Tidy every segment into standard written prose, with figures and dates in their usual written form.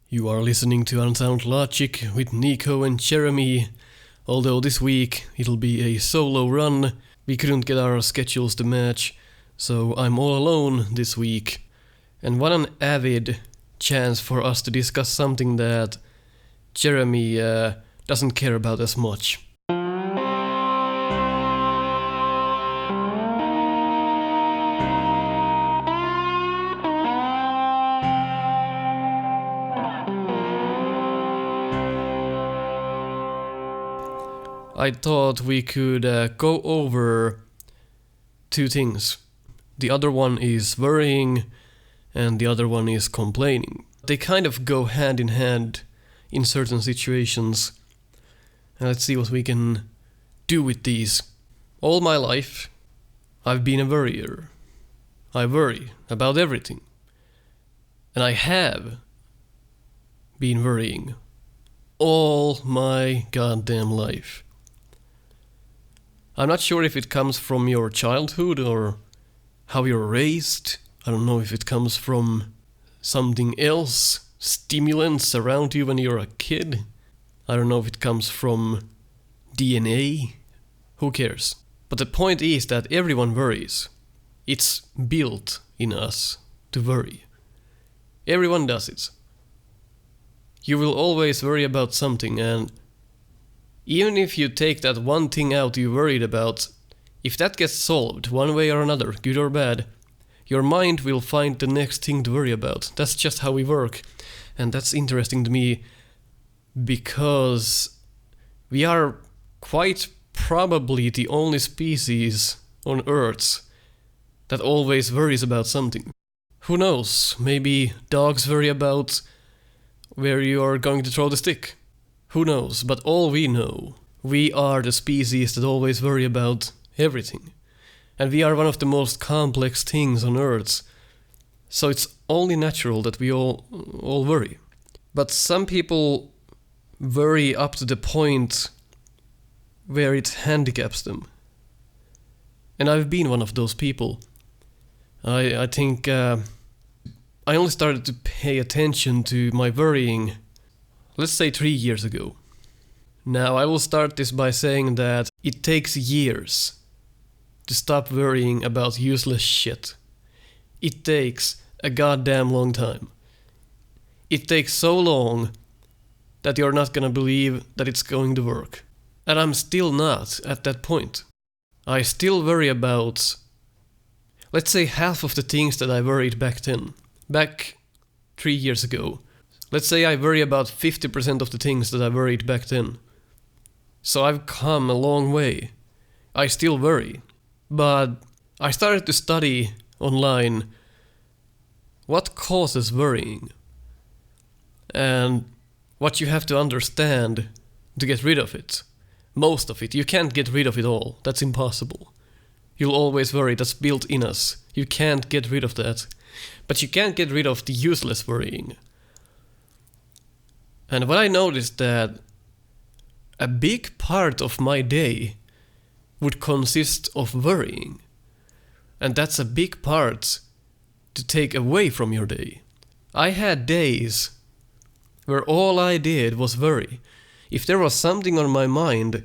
You are listening to Unsound Logic with Nico and Jeremy. Although this week it'll be a solo run, we couldn't get our schedules to match, so I'm all alone this week. And what an avid chance for us to discuss something that Jeremy doesn't care about as much. I thought we could go over two things. The other one is worrying and the other one is complaining. They kind of go hand in hand in certain situations. And let's see what we can do with these. All my life, I've been a worrier. I worry about everything. And I have been worrying all my goddamn life. I'm not sure if it comes from your childhood or how you're raised. I don't know if it comes from something else, stimulants around you when you're a kid. I don't know if it comes from DNA. Who cares? But the point is that everyone worries. It's built in us to worry. Everyone does it. You will always worry about something, and even if you take that one thing out you worried about, if that gets solved one way or another, good or bad, your mind will find the next thing to worry about. That's just how we work. And that's interesting to me because we are quite probably the only species on Earth that always worries about something. Who knows? Maybe dogs worry about where you are going to throw the stick. Who knows? But all we know, we are the species that always worry about everything. And we are one of the most complex things on Earth. So it's only natural that we all worry. But some people worry up to the point where it handicaps them. And I've been one of those people. I think I only started to pay attention to my worrying, let's say 3 years ago. Now, I will start this by saying that it takes years to stop worrying about useless shit. It takes a goddamn long time. It takes so long that you're not gonna believe that it's going to work. And I'm still not at that point. I still worry about, let's say, half of the things that I worried back then. Back 3 years ago. Let's say I worry about 50% of the things that I worried back then. So I've come a long way. I still worry. But I started to study online what causes worrying and what you have to understand to get rid of it. Most of it. You can't get rid of it all. That's impossible. You'll always worry. That's built in us. You can't get rid of that. But you can't get rid of the useless worrying. And what I noticed that a big part of my day would consist of worrying. And that's a big part to take away from your day. I had days where all I did was worry. If there was something on my mind,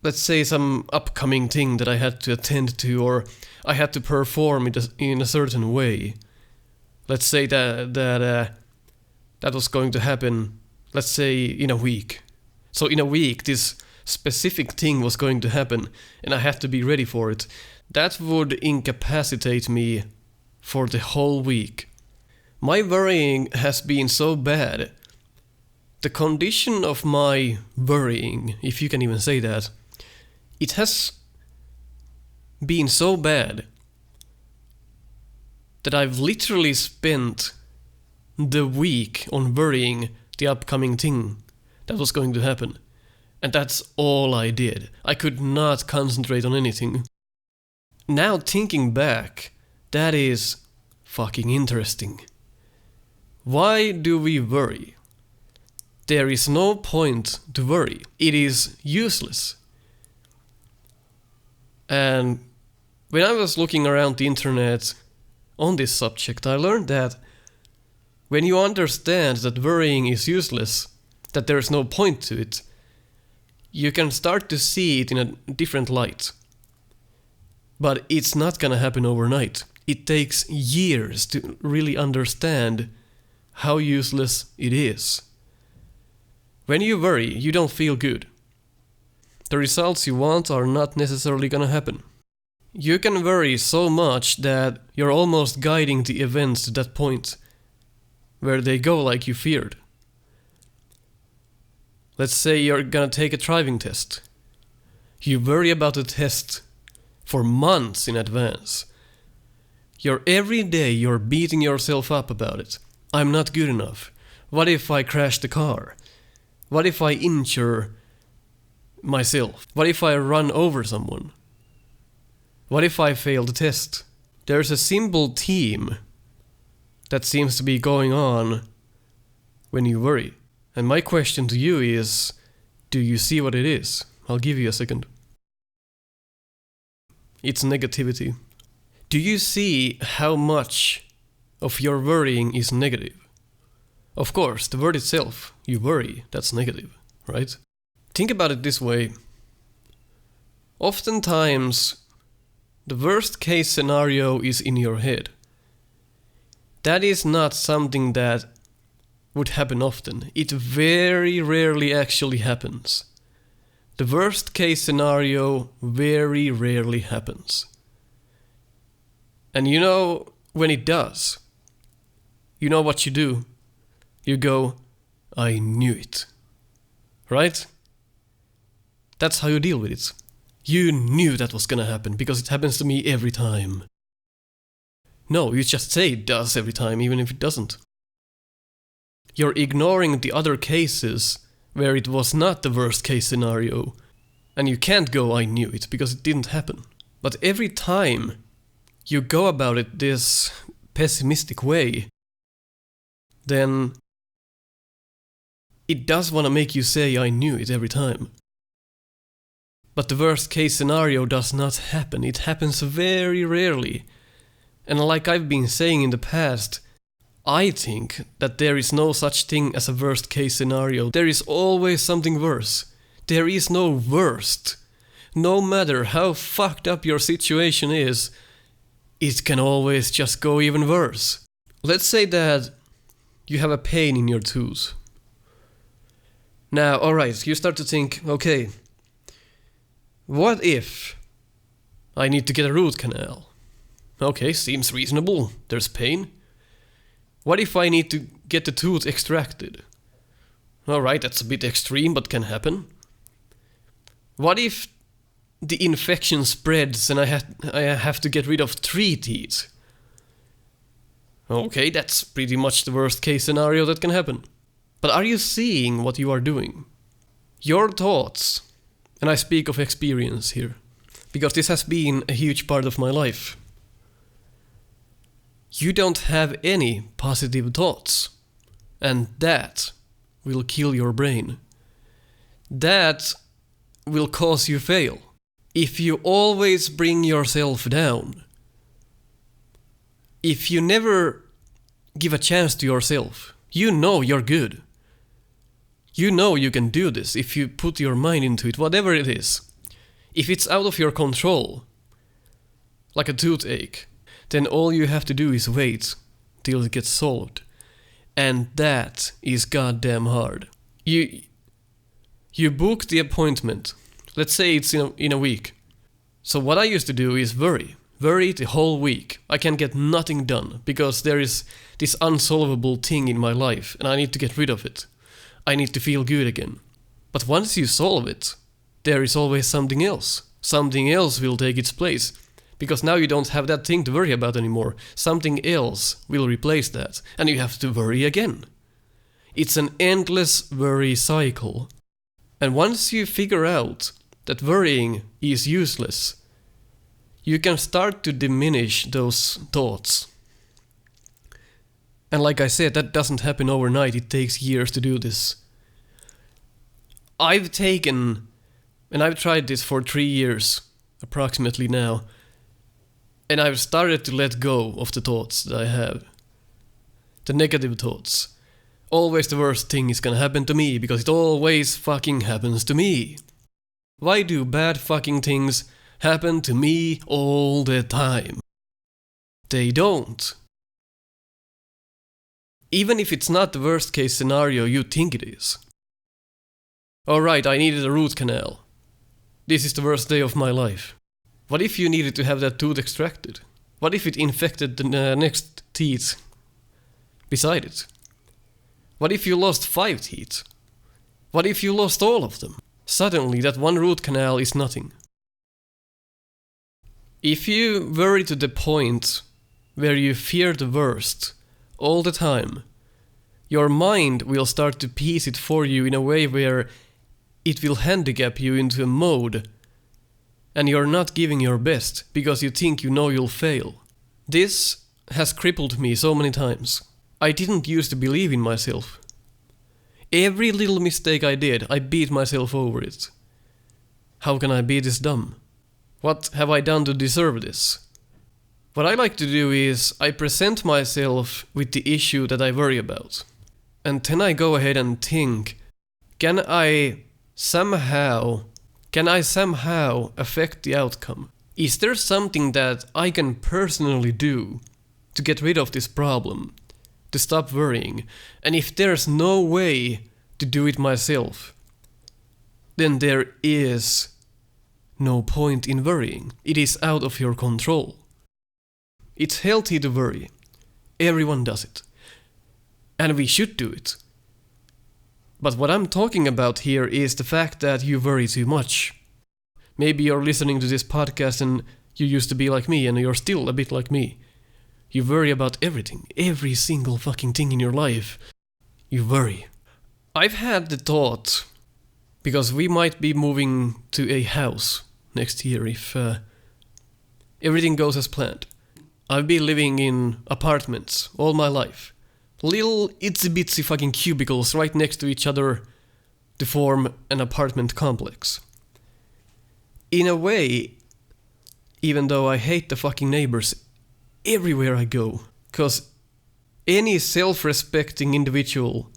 let's say some upcoming thing that I had to attend to or I had to perform it in a certain way. Let's say that was going to happen, let's say, in a week. So in a week, this specific thing was going to happen, and I had to be ready for it. That would incapacitate me for the whole week. My worrying has been so bad. The condition of my worrying, if you can even say that, it has been so bad that I've literally spent the week on worrying the upcoming thing that was going to happen. And that's all I did. I could not concentrate on anything. Now thinking back, that is fucking interesting. Why do we worry? There is no point to worry. It is useless. And when I was looking around the internet on this subject, I learned that When you understand that worrying is useless, that there is no point to it, you can start to see it in a different light. But it's not gonna happen overnight. It takes years to really understand how useless it is. When you worry, you don't feel good. The results you want are not necessarily gonna happen. You can worry so much that you're almost guiding the events to that point where they go like you feared. Let's say you're gonna take a driving test. You worry about the test for months in advance. Every day you're beating yourself up about it. I'm not good enough. What if I crash the car? What if I injure myself? What if I run over someone? What if I fail the test? There's a simple theme that seems to be going on when you worry. And my question to you is, do you see what it is? I'll give you a second. It's negativity. Do you see how much of your worrying is negative? Of course, the word itself, you worry, that's negative, right? Think about it this way. Oftentimes, the worst case scenario is in your head. That is not something that would happen often. It very rarely actually happens. The worst case scenario very rarely happens. And you know when it does, you know what you do? You go, I knew it. Right? That's how you deal with it. You knew that was gonna happen because it happens to me every time. No, you just say it does every time, even if it doesn't. You're ignoring the other cases where it was not the worst case scenario. And you can't go, I knew it, because it didn't happen. But every time you go about it this pessimistic way, then it does want to make you say, I knew it every time. But the worst case scenario does not happen. It happens very rarely. And like I've been saying in the past, I think that there is no such thing as a worst case scenario. There is always something worse. There is no worst. No matter how fucked up your situation is, it can always just go even worse. Let's say that you have a pain in your tooth. Now, alright, you start to think, okay, what if I need to get a root canal? Okay, seems reasonable. There's pain. What if I need to get the tooth extracted? Alright, that's a bit extreme, but can happen. What if the infection spreads and I have to get rid of 3 teeth? Okay, that's pretty much the worst case scenario that can happen. But are you seeing what you are doing? Your thoughts, and I speak of experience here, because this has been a huge part of my life. You don't have any positive thoughts, and that will kill your brain. That will cause you fail. If you always bring yourself down, if you never give a chance to yourself, you know you're good. You know you can do this if you put your mind into it, whatever it is. If it's out of your control, like a toothache, then all you have to do is wait till it gets solved. And that is goddamn hard. You book the appointment. Let's say it's in a week. So what I used to do is worry the whole week. I can get nothing done because there is this unsolvable thing in my life and I need to get rid of it. I need to feel good again. But once you solve it, there is always something else. Something else will take its place. Because now you don't have that thing to worry about anymore. Something else will replace that. And you have to worry again. It's an endless worry cycle. And once you figure out that worrying is useless, you can start to diminish those thoughts. And like I said, that doesn't happen overnight. It takes years to do this. I've tried this for 3 years, approximately now. And I've started to let go of the thoughts that I have. the negative thoughts. Always the worst thing is gonna happen to me because it always fucking happens to me. Why do bad fucking things happen to me all the time? They don't. Even if it's not the worst case scenario you think it is. Alright, I needed a root canal. This is the worst day of my life. What if you needed to have that tooth extracted? What if it infected the next teeth beside it? What if you lost 5 teeth? What if you lost all of them? Suddenly that one root canal is nothing. If you worry to the point where you fear the worst all the time, your mind will start to piece it for you in a way where it will handicap you into a mode and you're not giving your best because you think you know you'll fail. This has crippled me so many times. I didn't used to believe in myself. Every little mistake I did, I beat myself over it. How can I be this dumb? What have I done to deserve this? What I like to do is I present myself with the issue that I worry about. And then I go ahead and think, can I somehow affect the outcome? Is there something that I can personally do to get rid of this problem, to stop worrying? And if there's no way to do it myself, then there is no point in worrying. It is out of your control. It's healthy to worry. Everyone does it. And we should do it. But what I'm talking about here is the fact that you worry too much. Maybe you're listening to this podcast and you used to be like me and you're still a bit like me. You worry about everything, every single fucking thing in your life. You worry. I've had the thought, because we might be moving to a house next year if everything goes as planned. I've been living in apartments all my life. Little itsy bitsy fucking cubicles right next to each other to form an apartment complex. In a way, even though I hate the fucking neighbors everywhere I go, cause any self-respecting individual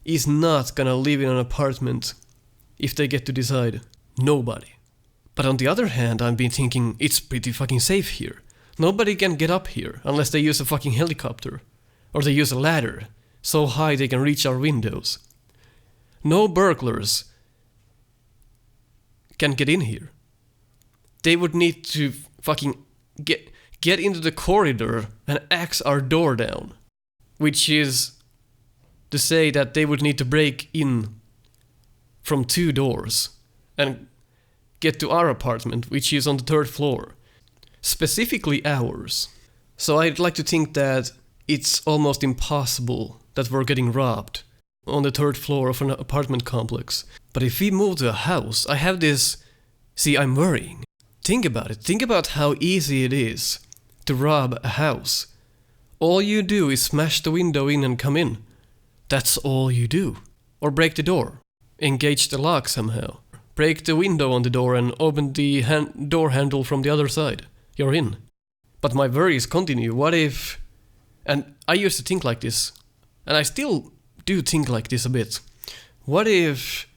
is not gonna live in an apartment if they get to decide. Nobody. But on the other hand, I've been thinking it's pretty fucking safe here. Nobody can get up here unless they use a fucking helicopter. Or they use a ladder, so high they can reach our windows. No burglars can get in here. They would need to fucking get into the corridor and axe our door down. Which is to say that they would need to break in from 2 doors and get to our apartment, which is on the 3rd floor. Specifically ours. So I'd like to think that it's almost impossible that we're getting robbed on the 3rd floor of an apartment complex. But if we move to a house, I have this... See, I'm worrying. Think about it. Think about how easy it is to rob a house. All you do is smash the window in and come in. That's all you do. Or break the door. Engage the lock somehow. Break the window on the door and open the door handle from the other side. You're in. But my worries continue. What if... And I used to think like this, and I still do think like this a bit. What if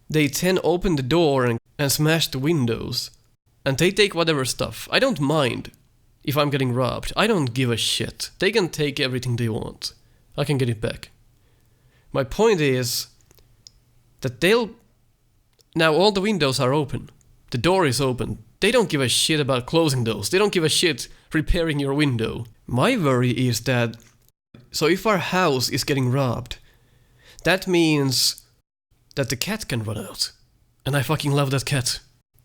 they then open the door and smash the windows, and they take whatever stuff? I don't mind if I'm getting robbed. I don't give a shit. They can take everything they want. I can get it back. My point is that now all the windows are open. The door is open. They don't give a shit about closing those. They don't give a shit repairing your window. My worry is that, so if our house is getting robbed, that means that the cat can run out. And I fucking love that cat.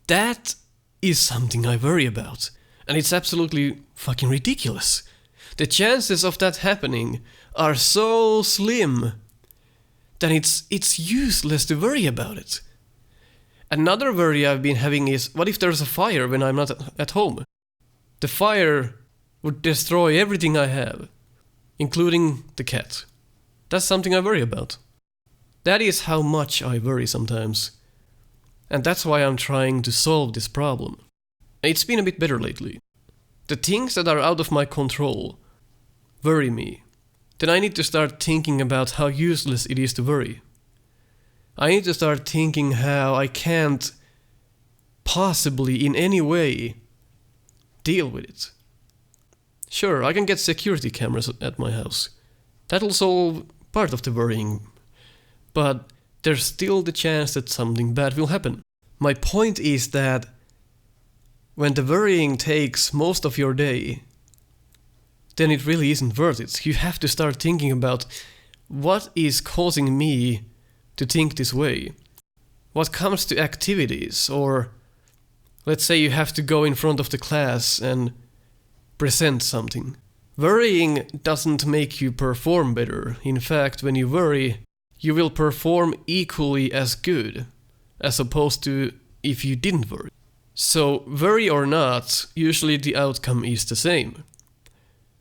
That is something I worry about. And it's absolutely fucking ridiculous. The chances of that happening are so slim that it's useless to worry about it. Another worry I've been having is, what if there's a fire when I'm not at home? The fire would destroy everything I have, including the cat. That's something I worry about. That is how much I worry sometimes. And that's why I'm trying to solve this problem. It's been a bit better lately. The things that are out of my control, worry me, then I need to start thinking about how useless it is to worry. I need to start thinking how I can't possibly in any way deal with it. Sure, I can get security cameras at my house. That'll solve part of the worrying. But there's still the chance that something bad will happen. My point is that when the worrying takes most of your day, then it really isn't worth it. You have to start thinking about what is causing me to think this way. What comes to activities, or let's say you have to go in front of the class and present something. Worrying doesn't make you perform better. In fact, when you worry, you will perform equally as good, as opposed to if you didn't worry. So, worry or not, usually the outcome is the same.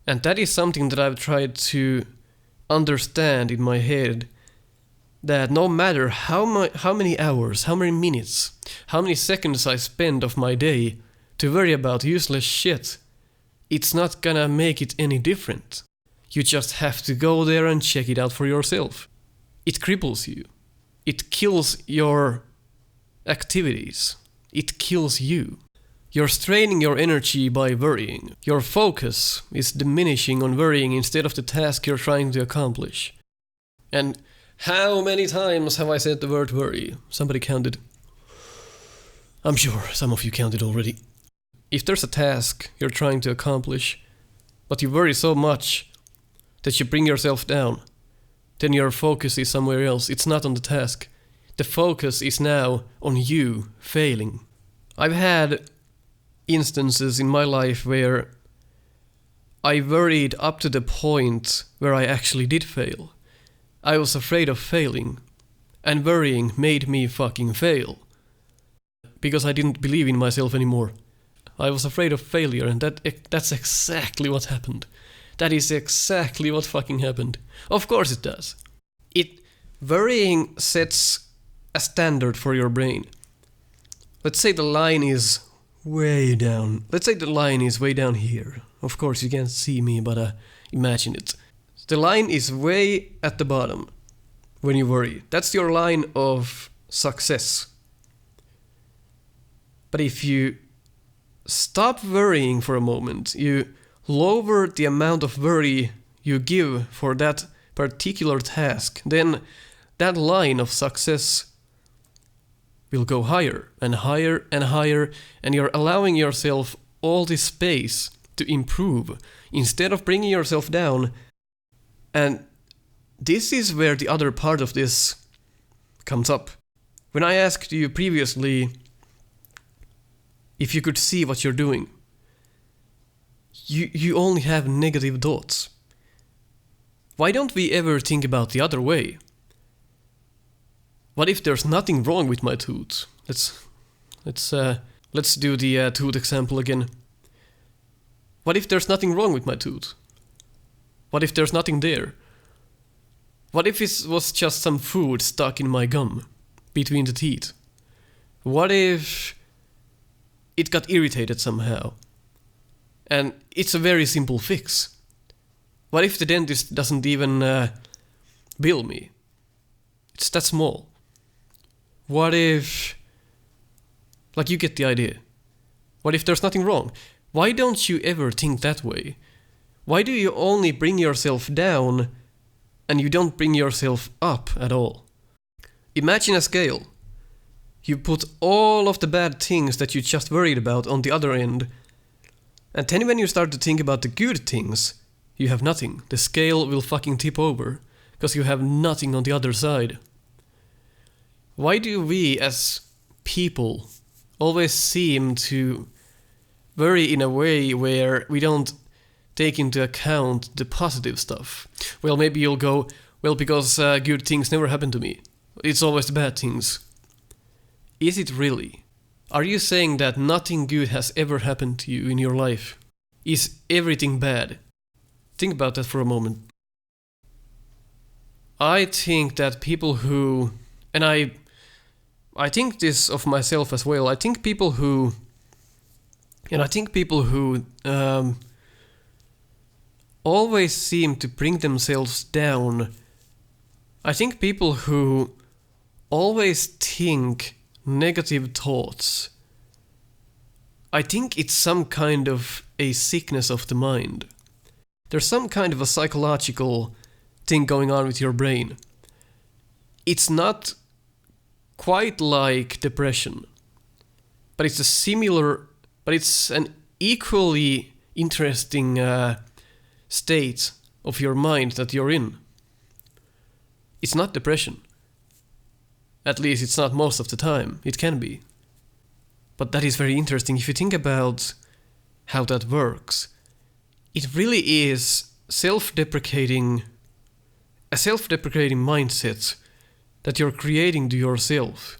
And that is something that I've tried to understand in my head, that no matter how many hours, how many minutes, how many seconds I spend of my day to worry about useless shit, it's not gonna make it any different. You just have to go there and check it out for yourself. It cripples you. It kills your activities. It kills you. You're straining your energy by worrying. Your focus is diminishing on worrying instead of the task you're trying to accomplish. And how many times have I said the word worry? Somebody counted. I'm sure some of you counted already. If there's a task you're trying to accomplish, but you worry so much that you bring yourself down, then your focus is somewhere else. It's not on the task. The focus is now on you failing. I've had instances in my life where I worried up to the point where I actually did fail. I was afraid of failing, and worrying made me fucking fail. Because I didn't believe in myself anymore. I was afraid of failure, and that's exactly what happened. That is exactly what fucking happened. Of course it does. Worrying sets a standard for your brain. Let's say the line is way down. Let's say the line is way down here. Of course you can't see me, but imagine it. The line is way at the bottom when you worry. That's your line of success. But if you stop worrying for a moment, you lower the amount of worry you give for that particular task, then that line of success will go higher and higher and higher, and you're allowing yourself all this space to improve instead of bringing yourself down. And this is where the other part of this comes up. When I asked you previously if you could see what you're doing, you only have negative thoughts. Why don't we ever think about the other way? What if there's nothing wrong with my tooth? Let's do the tooth example again. What if there's nothing wrong with my tooth? What if there's nothing there? What if it was just some food stuck in my gum between the teeth? What if it got irritated somehow? And it's a very simple fix. What if the dentist doesn't even bill me? It's that small. What if... Like, you get the idea. What if there's nothing wrong? Why don't you ever think that way? Why do you only bring yourself down and you don't bring yourself up at all? Imagine a scale. You put all of the bad things that you just worried about on the other end, and then when you start to think about the good things, you have nothing. The scale will fucking tip over, because you have nothing on the other side. Why do we as people always seem to worry in a way where we don't take into account the positive stuff? Well, maybe you'll go, well, because good things never happen to me. It's always the bad things. Is it really? Are you saying that nothing good has ever happened to you in your life? Is everything bad? Think about that for a moment. I think that people who, and I think this of myself as well, I think people who always seem to bring themselves down. I think people who always think negative thoughts, I think it's some kind of a sickness of the mind. There's some kind of a psychological thing going on with your brain. It's not quite like depression, but it's an equally interesting state of your mind that you're in. It's not depression. At least it's not most of the time. It can be. But that is very interesting. If you think about how that works, it really is a self-deprecating mindset that you're creating to yourself.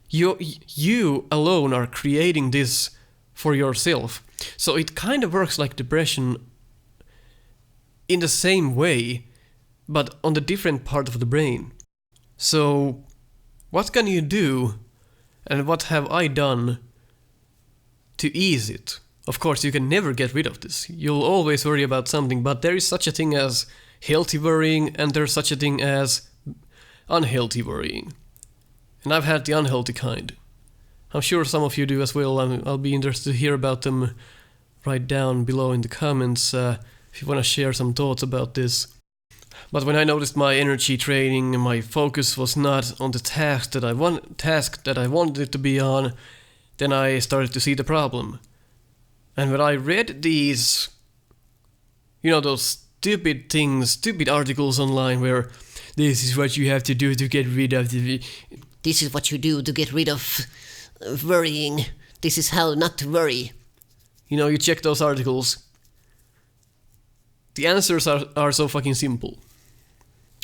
You alone are creating this for yourself. So it kind of works like depression in the same way, but on the different part of the brain. So what can you do, and what have I done to ease it? Of course, you can never get rid of this. You'll always worry about something, but there is such a thing as healthy worrying, and there's such a thing as unhealthy worrying. And I've had the unhealthy kind. I'm sure some of you do as well. I'll be interested to hear about them. Write down below in the comments if you want to share some thoughts about this. But when I noticed my energy training and my focus was not on the task that I wanted it to be on, then I started to see the problem. And when I read these, those stupid articles online where this is what you have to do to get rid of This is what you do to get rid of worrying. This is how not to worry. You check those articles. The answers are so fucking simple.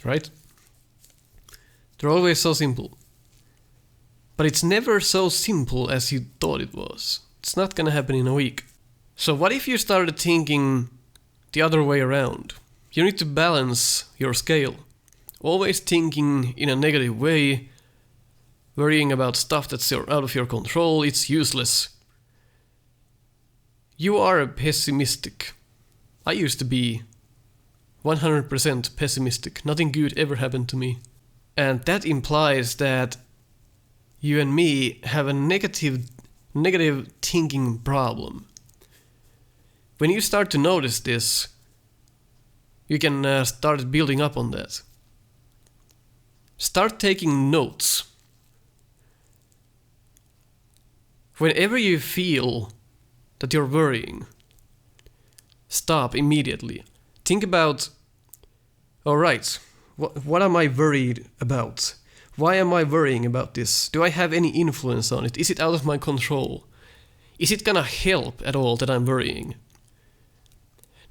Right? They're always so simple. But it's never so simple as you thought it was. It's not gonna happen in a week. So what if you started thinking the other way around? You need to balance your scale. Always thinking in a negative way, worrying about stuff that's out of your control, it's useless. You are pessimistic. I used to be 100% pessimistic. Nothing good ever happened to me. And that implies that you and me have a negative thinking problem. When you start to notice this, you can start building up on that. Start taking notes. Whenever you feel that you're worrying, stop immediately. Think about, alright, what am I worried about? Why am I worrying about this? Do I have any influence on it? Is it out of my control? Is it gonna help at all that I'm worrying?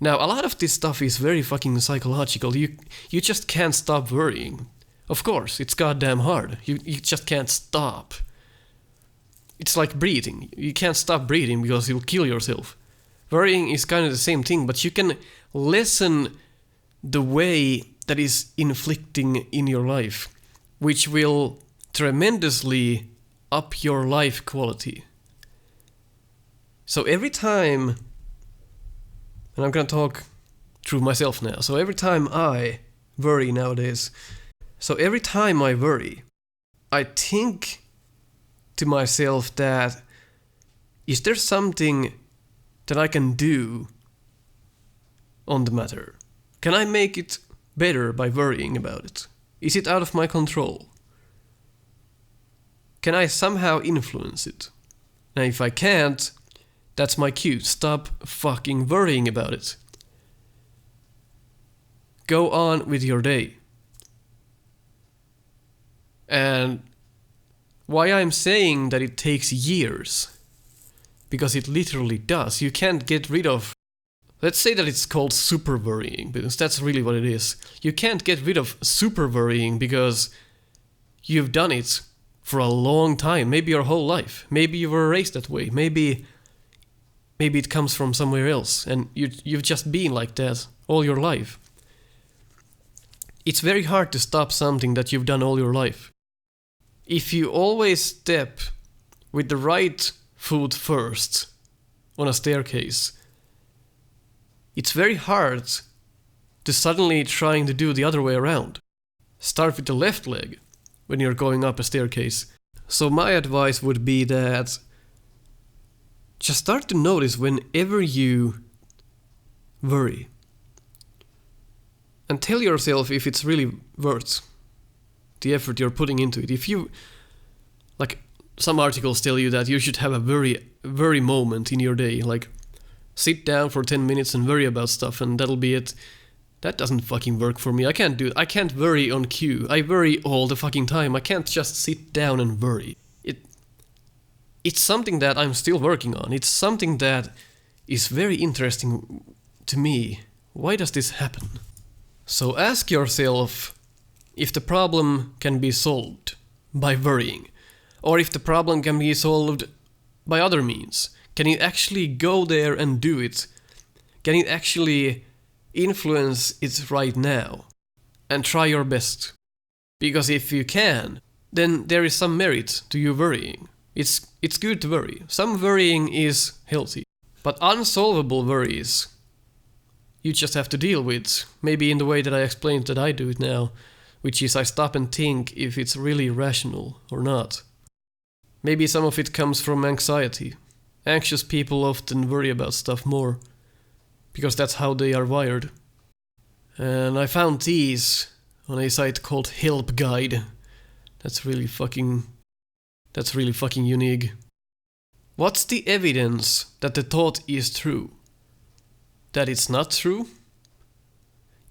Now, a lot of this stuff is very fucking psychological. You just can't stop worrying. Of course, it's goddamn hard. You just can't stop. It's like breathing. You can't stop breathing because you'll kill yourself. Worrying is kind of the same thing, but you can lessen the way that is inflicting in your life, which will tremendously up your life quality. So every time, and I'm gonna talk through myself now, so every time I worry nowadays, I think to myself that, is there something that I can do on the matter? Can I make it better by worrying about it? Is it out of my control? Can I somehow influence it? Now if I can't, that's my cue. Stop fucking worrying about it. Go on with your day. And why I'm saying that it takes years, because it literally does. You can't get rid of, let's say that it's called super worrying, because that's really what it is. You can't get rid of super worrying because you've done it for a long time, maybe your whole life. Maybe you were raised that way. Maybe it comes from somewhere else, and you've just been like that all your life. It's very hard to stop something that you've done all your life. If you always step with the right foot first on a staircase, it's very hard to suddenly trying to do the other way around. Start with the left leg when you're going up a staircase. So my advice would be that just start to notice whenever you worry. And tell yourself if it's really worth the effort you're putting into it. If you, like some articles tell you that you should have a very moment in your day, like sit down for 10 minutes and worry about stuff and that'll be it. That doesn't fucking work for me. I can't do it. I can't worry on cue. I worry all the fucking time. I can't just sit down and worry. It's something that I'm still working on. It's something that is very interesting to me. Why does this happen? So ask yourself if the problem can be solved by worrying, or if the problem can be solved by other means. Can you actually go there and do it? Can you actually influence it right now? And try your best. Because if you can, then there is some merit to you worrying. It's good to worry. Some worrying is healthy. But unsolvable worries, you just have to deal with. Maybe in the way that I explained that I do it now, which is I stop and think if it's really rational or not. Maybe some of it comes from anxiety. Anxious people often worry about stuff more, because that's how they are wired. And I found these on a site called Help Guide. That's really fucking unique. What's the evidence that the thought is true? That it's not true?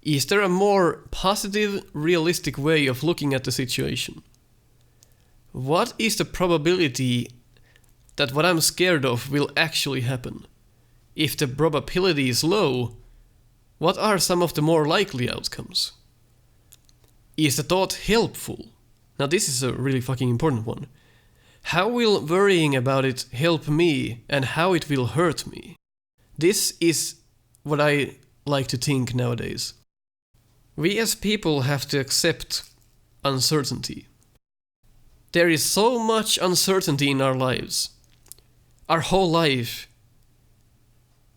Is there a more positive, realistic way of looking at the situation? What is the probability that what I'm scared of will actually happen? If the probability is low, what are some of the more likely outcomes? Is the thought helpful? Now this is a really fucking important one. How will worrying about it help me and how it will hurt me? This is what I like to think nowadays. We as people have to accept uncertainty. There is so much uncertainty in our lives. Our whole life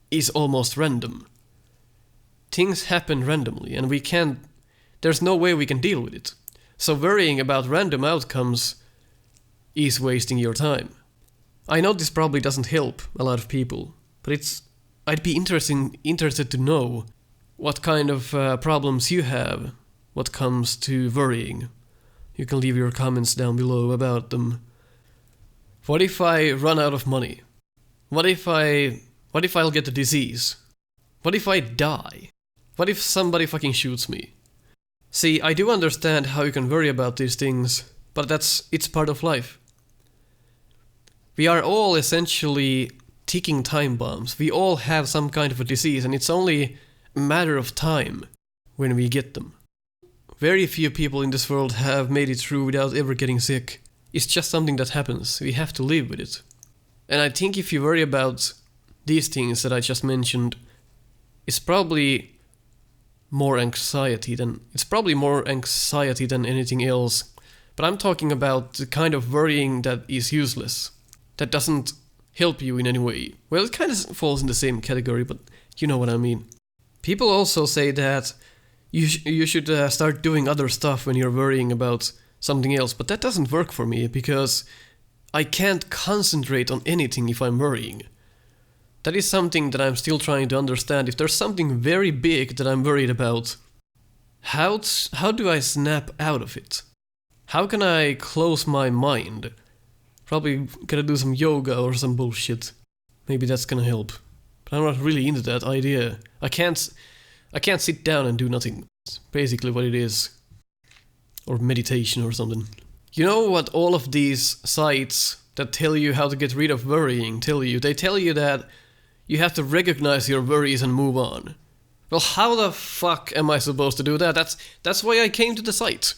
is almost random. Things happen randomly and there's no way we can deal with it. So worrying about random outcomes is wasting your time. I know this probably doesn't help a lot of people, but I'd be interested to know what kind of problems you have when it comes to worrying. You can leave your comments down below about them. What if I run out of money? What if I'll get a disease? What if I die? What if somebody fucking shoots me? See, I do understand how you can worry about these things, but it's part of life. We are all essentially ticking time bombs. We all have some kind of a disease, and it's only a matter of time when we get them. Very few people in this world have made it through without ever getting sick. It's just something that happens. We have to live with it. And I think if you worry about these things that I just mentioned, it's probably more anxiety than anything else. But I'm talking about the kind of worrying that is useless, that doesn't help you in any way. Well, it kind of falls in the same category, but you know what I mean. People also say that you should start doing other stuff when you're worrying about something else, but that doesn't work for me because I can't concentrate on anything if I'm worrying. That is something that I'm still trying to understand. If there's something very big that I'm worried about, how do I snap out of it? How can I close my mind? Probably gotta do some yoga or some bullshit. Maybe that's gonna help. But I'm not really into that idea. I can't sit down and do nothing. It's basically what it is. Or meditation or something. You know what all of these sites that tell you how to get rid of worrying tell you? They tell you that you have to recognize your worries and move on. Well, how the fuck am I supposed to do that? That's why I came to the site.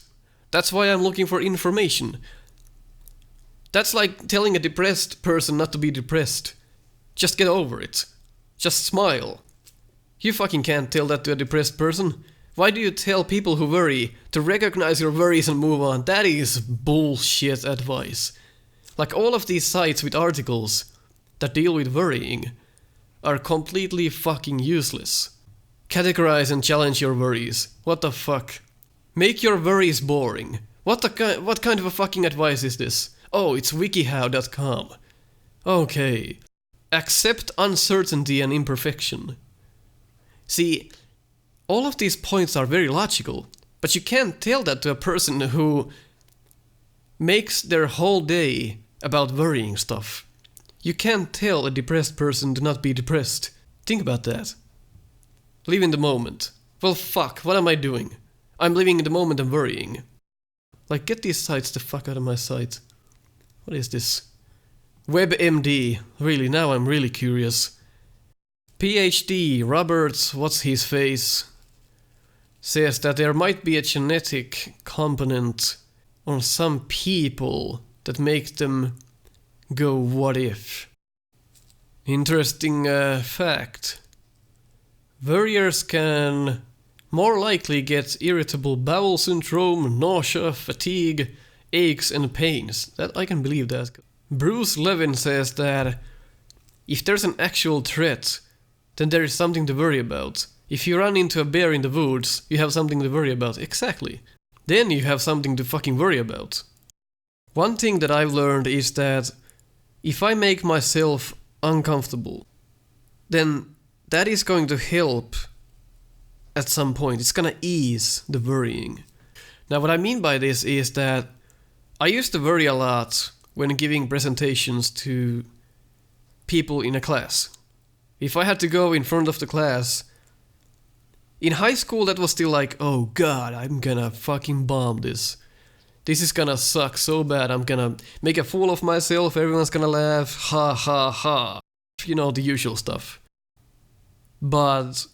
That's why I'm looking for information. That's like telling a depressed person not to be depressed. Just get over it. Just smile. You fucking can't tell that to a depressed person. Why do you tell people who worry to recognize your worries and move on? That is bullshit advice. Like all of these sites with articles that deal with worrying are completely fucking useless. Categorize and challenge your worries. What the fuck? Make your worries boring. What kind of a fucking advice is this? Oh, it's wikihow.com. Okay. Accept uncertainty and imperfection. See, all of these points are very logical, but you can't tell that to a person who makes their whole day about worrying stuff. You can't tell a depressed person to not be depressed. Think about that. Live in the moment. Well, fuck, what am I doing? I'm living in the moment and worrying. Like, get these sites the fuck out of my sight. What is this? WebMD. Really, now I'm really curious. PhD Roberts, what's his face, says that there might be a genetic component on some people that makes them go what if. Interesting fact. Worriers can more likely get irritable bowel syndrome, nausea, fatigue, aches and pains. That I can believe that. Bruce Levin says that if there's an actual threat, then there is something to worry about. If you run into a bear in the woods, you have something to worry about. Exactly. Then you have something to fucking worry about. One thing that I've learned is that if I make myself uncomfortable, then that is going to help at some point. It's gonna ease the worrying. Now what I mean by this is that I used to worry a lot when giving presentations to people in a class. If I had to go in front of the class, in high school that was still like, oh god, I'm gonna fucking bomb this. This is gonna suck so bad, I'm gonna make a fool of myself, everyone's gonna laugh, ha ha ha. You know, the usual stuff. But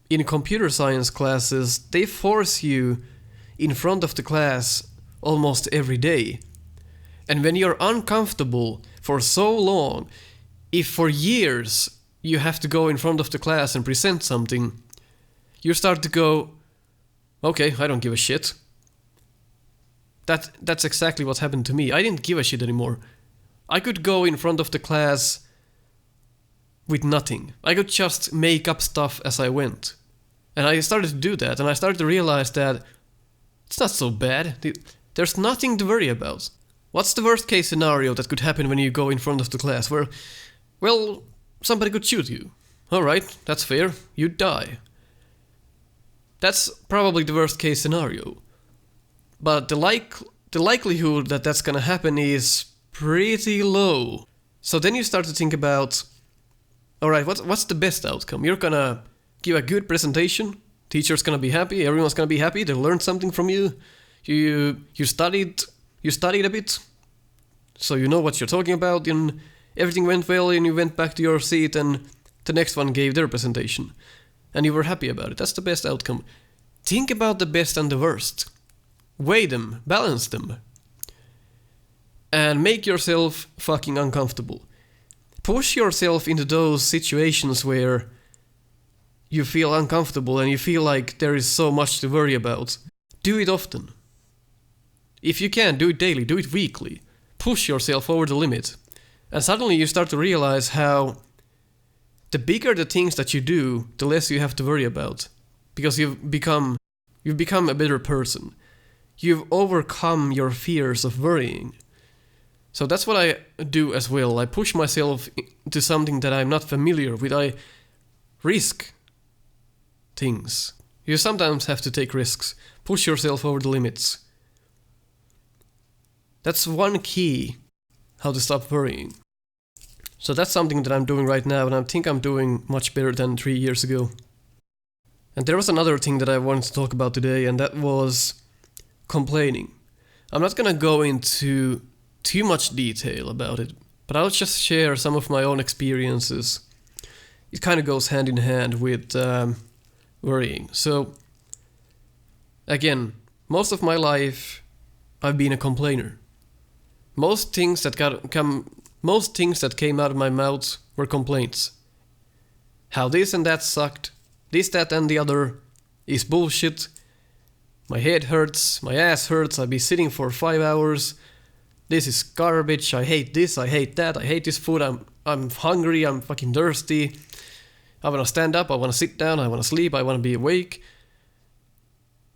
in computer science classes, they force you in front of the class almost every day. And when you're uncomfortable for so long, if for years you have to go in front of the class and present something, you start to go, okay, I don't give a shit. That's exactly what happened to me. I didn't give a shit anymore. I could go in front of the class with nothing. I could just make up stuff as I went. And I started to do that, and I started to realize that it's not so bad. There's nothing to worry about. What's the worst case scenario that could happen when you go in front of the class? Well, somebody could shoot you. Alright, that's fair. You'd die. That's probably the worst case scenario. But the likelihood that that's gonna happen is pretty low. So then you start to think about, alright, what's the best outcome? You're gonna give a good presentation, teacher's gonna be happy, everyone's gonna be happy, they learned something from you. You studied a bit, so you know what you're talking about, and everything went well, and you went back to your seat, and the next one gave their presentation. And you were happy about it. That's the best outcome. Think about the best and the worst. Weigh them, balance them. And make yourself fucking uncomfortable. Push yourself into those situations where you feel uncomfortable and you feel like there is so much to worry about. Do it often. If you can, do it daily, do it weekly. Push yourself over the limit. And suddenly you start to realize how the bigger the things that you do, the less you have to worry about. Because you've become a better person. You've overcome your fears of worrying. So that's what I do as well. I push myself to something that I'm not familiar with. I risk things. You sometimes have to take risks. Push yourself over the limits. That's one key how to stop worrying. So that's something that I'm doing right now, and I think I'm doing much better than 3 years ago. And there was another thing that I wanted to talk about today, and that was complaining. I'm not gonna go into too much detail about it, but I'll just share some of my own experiences. It kind of goes hand in hand with worrying. So, again, most of my life I've been a complainer. Most things that came out of my mouth were complaints. How this and that sucked, this, that and the other is bullshit. My head hurts, my ass hurts, I'll be sitting for 5 hours. This is garbage, I hate this, I hate that, I hate this food, I'm hungry, I'm fucking thirsty. I want to stand up, I want to sit down, I want to sleep, I want to be awake.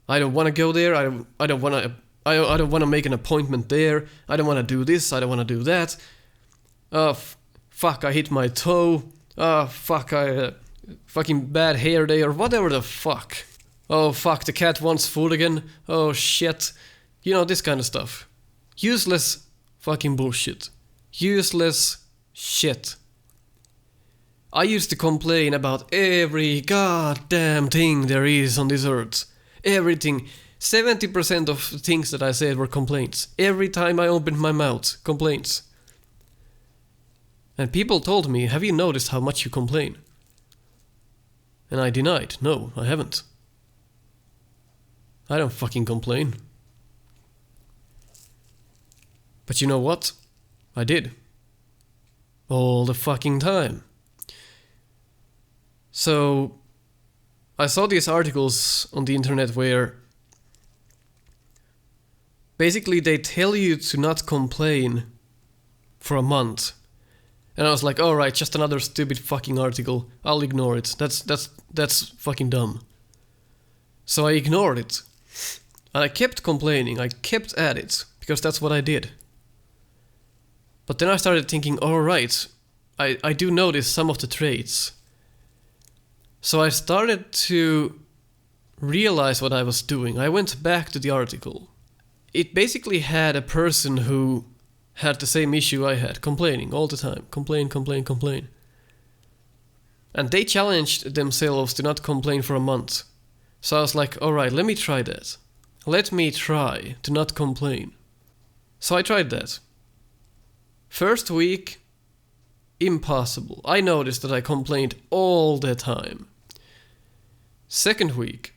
I don't want to go there, I don't want to make an appointment there, I don't want to do this, I don't want to do that. Fuck, I hit my toe. Fuck, fucking bad hair day or whatever the fuck. Oh fuck, the cat wants food again. Oh shit. You know, this kind of stuff. Useless fucking bullshit. Useless shit. I used to complain about every goddamn thing there is on this earth. Everything. 70% of things that I said were complaints. Every time I opened my mouth, complaints. And people told me, have you noticed how much you complain? And I denied, no, I haven't. I don't fucking complain. But you know what? I did. All the fucking time. So, I saw these articles on the internet where basically they tell you to not complain for a month. And I was like, alright, just another stupid fucking article. I'll ignore it. That's fucking dumb. So I ignored it. And I kept complaining. I kept at it. Because that's what I did. But then I started thinking, alright, I do notice some of the traits. So I started to realize what I was doing. I went back to the article. It basically had a person who had the same issue I had, complaining all the time. Complain. And they challenged themselves to not complain for a month. So I was like, alright, let me try that. Let me try to not complain. So I tried that. First week, impossible. I noticed that I complained all the time. Second week,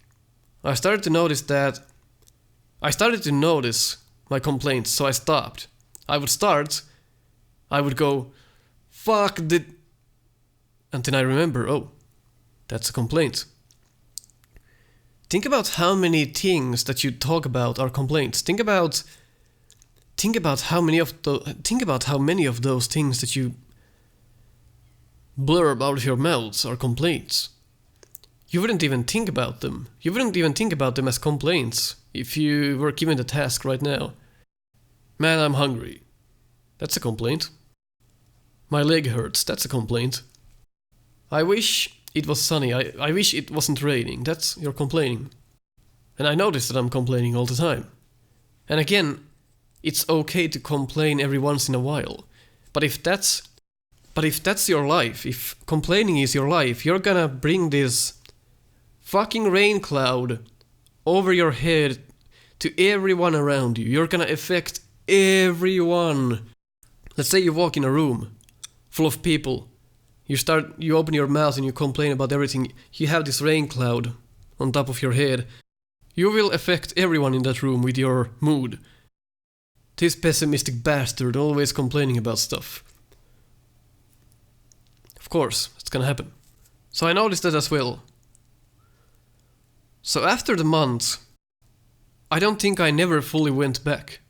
I started to notice my complaints, so I stopped. I would start, I would go, fuck the... And then I remember, oh, that's a complaint. Think about how many things that you talk about are complaints. Think about how many of those things that you blurb out of your mouths are complaints. You wouldn't even think about them. You wouldn't even think about them as complaints if you were given the task right now. Man, I'm hungry. That's a complaint. My leg hurts. That's a complaint. I wish it was sunny. I wish it wasn't raining. That's your complaining. And I notice that I'm complaining all the time. And again, it's okay to complain every once in a while. But if that's your life, if complaining is your life, you're gonna bring this fucking rain cloud over your head to everyone around you. You're gonna affect everyone. Let's say you walk in a room full of people. You open your mouth and you complain about everything. You have this rain cloud on top of your head. You will affect everyone in that room with your mood. This pessimistic bastard always complaining about stuff. Of course, it's gonna happen. So I noticed that as well. So after the month, I don't think I never fully went back.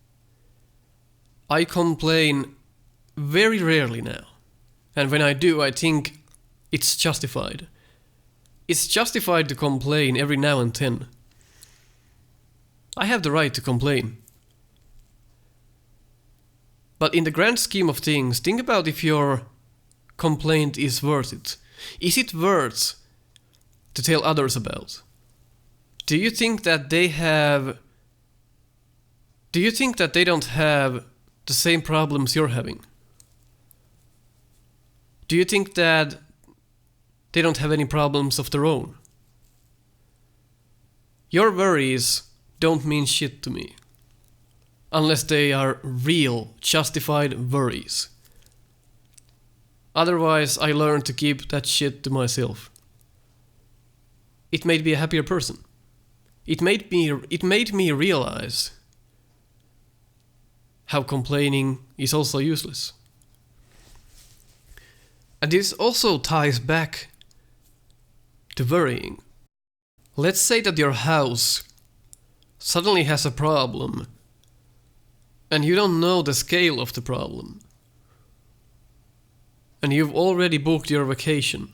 I complain very rarely now. And when I do, I think it's justified. It's justified to complain every now and then. I have the right to complain. But in the grand scheme of things, think about if your complaint is worth it. Is it worth to tell others about? Do you think that they don't have the same problems you're having? Do you think that they don't have any problems of their own? Your worries don't mean shit to me. Unless they are real, justified worries. Otherwise, I learned to keep that shit to myself. It made me a happier person. It made me realize how complaining is also useless. And this also ties back to worrying. Let's say that your house suddenly has a problem and you don't know the scale of the problem. And you've already booked your vacation.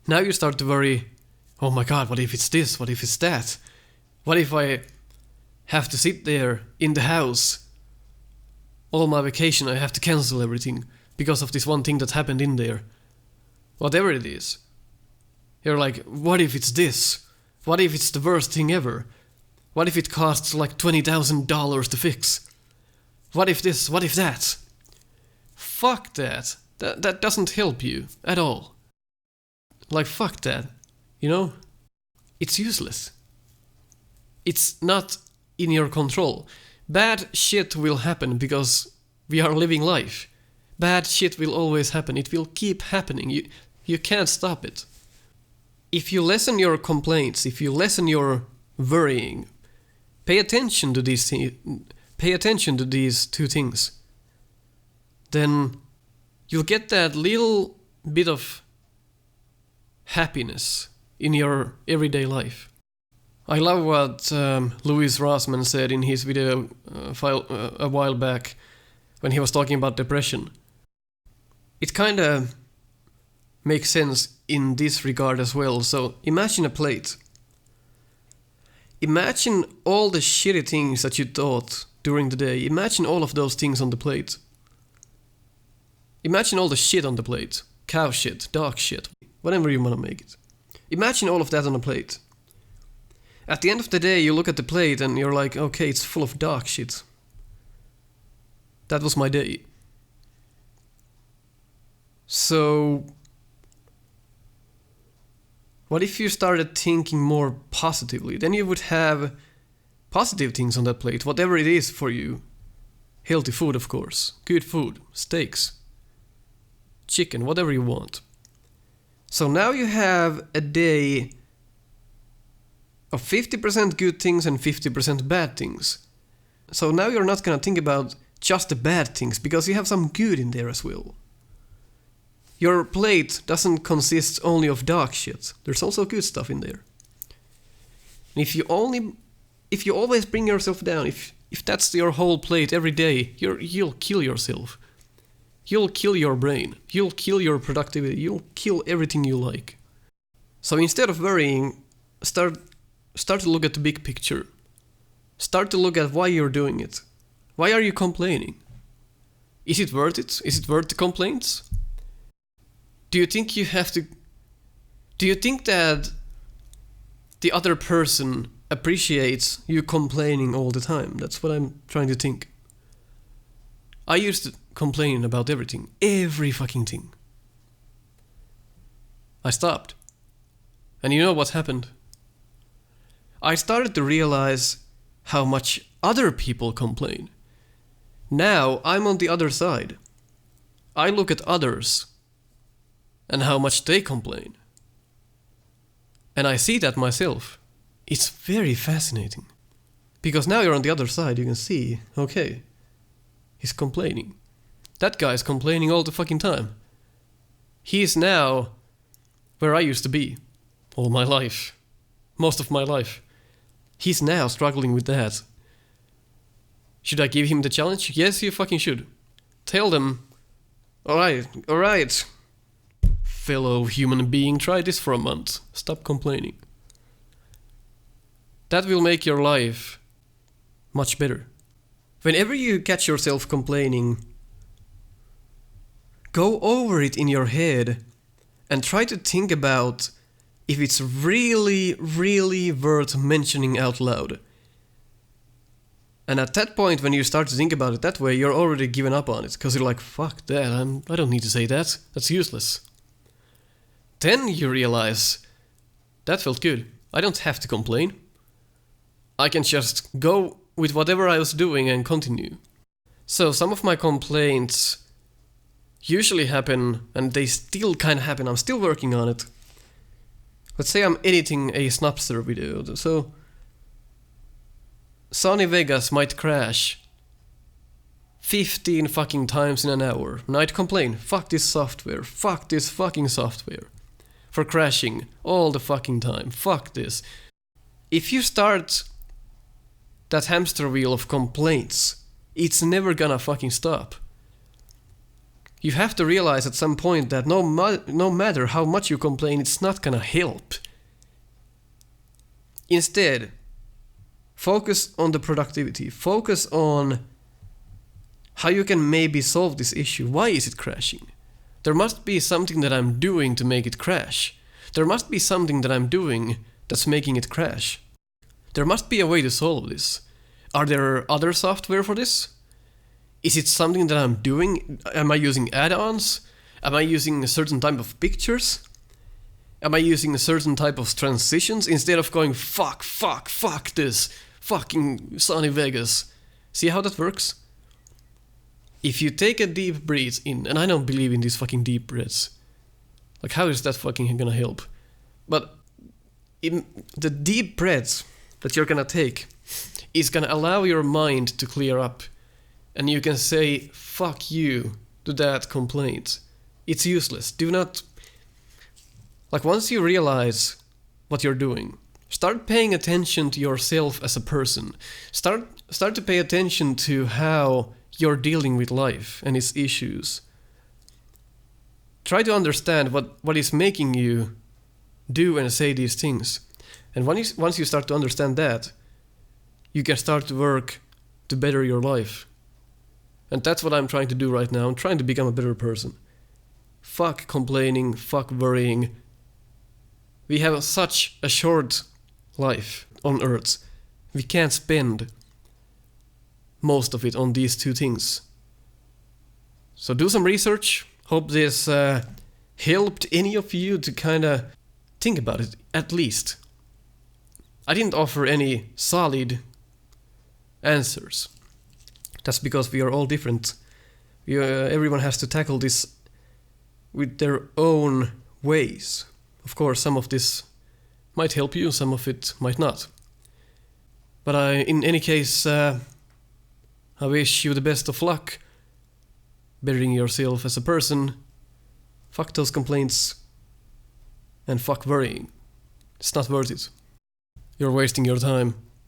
Now you start to worry, oh my god, what if it's this? What if it's that? What if I have to sit there in the house all my vacation? I have to cancel everything because of this one thing that happened in there. Whatever it is. You're like, what if it's this? What if it's the worst thing ever? What if it costs like $20,000 to fix? What if this? What if that? Fuck that. That doesn't help you at all. Like, fuck that. You know? It's useless. It's not in your control. Bad shit will happen because we are living life. Bad shit will always happen. It will keep happening. You can't stop it. If you lessen your complaints, if you lessen your worrying, pay attention to these two things, then you'll get that little bit of happiness in your everyday life. I love what Louis Rossmann said in his video a while back when he was talking about depression. It kinda makes sense in this regard as well. So imagine a plate. Imagine all the shitty things that you thought during the day. Imagine all of those things on the plate. Imagine all the shit on the plate. Cow shit, dog shit, whatever you want to make it. Imagine all of that on a plate. At the end of the day, you look at the plate and you're like, okay, it's full of dog shit. That was my day. So, what if you started thinking more positively? Then you would have positive things on that plate, whatever it is for you. Healthy food, of course. Good food. Steaks. Chicken, whatever you want. So now you have a day of 50% good things and 50% bad things. So now you're not gonna think about just the bad things, because you have some good in there as well. Your plate doesn't consist only of dog shit. There's also good stuff in there. And if you always bring yourself down, if that's your whole plate every day, you'll kill yourself. You'll kill your brain. You'll kill your productivity. You'll kill everything you like. So instead of worrying, start to look at the big picture. Start to look at why you're doing it. Why are you complaining? Is it worth it? Is it worth the complaints? Do you think that the other person appreciates you complaining all the time? That's what I'm trying to think. I used to complain about everything. Every fucking thing. I stopped. And you know what happened? I started to realize how much other people complain. Now I'm on the other side. I look at others and how much they complain. And I see that myself. It's very fascinating. Because now you're on the other side, you can see, okay, he's complaining. That guy's complaining all the fucking time. He's now where I used to be all my life. Most of my life. He's now struggling with that. Should I give him the challenge? Yes, you fucking should. Tell them, alright, fellow human being, try this for a month. Stop complaining. That will make your life much better. Whenever you catch yourself complaining, go over it in your head and try to think about if it's really, really worth mentioning out loud. And at that point, when you start to think about it that way, you're already given up on it, because you're like, fuck that, I don't need to say that, that's useless. Then you realize, that felt good, I don't have to complain. I can just go with whatever I was doing and continue. So some of my complaints usually happen, and they still kind of happen, I'm still working on it. Let's say I'm editing a Snapster video, so Sony Vegas might crash 15 fucking times in an hour, and I'd complain, fuck this fucking software, for crashing all the fucking time, fuck this. If you start that hamster wheel of complaints, it's never gonna fucking stop. You have to realize at some point that no matter how much you complain, it's not gonna help. Instead, focus on the productivity. Focus on how you can maybe solve this issue. Why is it crashing? There must be something that I'm doing to make it crash. There must be something that I'm doing that's making it crash. There must be a way to solve this. Are there other software for this? Is it something that I'm doing? Am I using add-ons? Am I using a certain type of pictures? Am I using a certain type of transitions instead of going fuck this fucking sunny Vegas? See how that works? If you take a deep breath in, and I don't believe in these fucking deep breaths. Like, how is that fucking gonna help? But in the deep breaths that you're gonna take is gonna allow your mind to clear up. And you can say, fuck you to that complaint. It's useless. Do not... Like, once you realize what you're doing, start paying attention to yourself as a person. Start to pay attention to how you're dealing with life and its issues. Try to understand what is making you do and say these things. And once you start to understand that, you can start to work to better your life. And that's what I'm trying to do right now. I'm trying to become a better person. Fuck complaining, fuck worrying. We have such a short life on Earth. We can't spend most of it on these two things. So do some research. Hope this helped any of you to kind of think about it, at least. I didn't offer any solid answers. That's because we are all different. Everyone has to tackle this with their own ways. Of course, some of this might help you, some of it might not. But in any case, I wish you the best of luck bettering yourself as a person. Fuck those complaints. And fuck worrying. It's not worth it. You're wasting your time.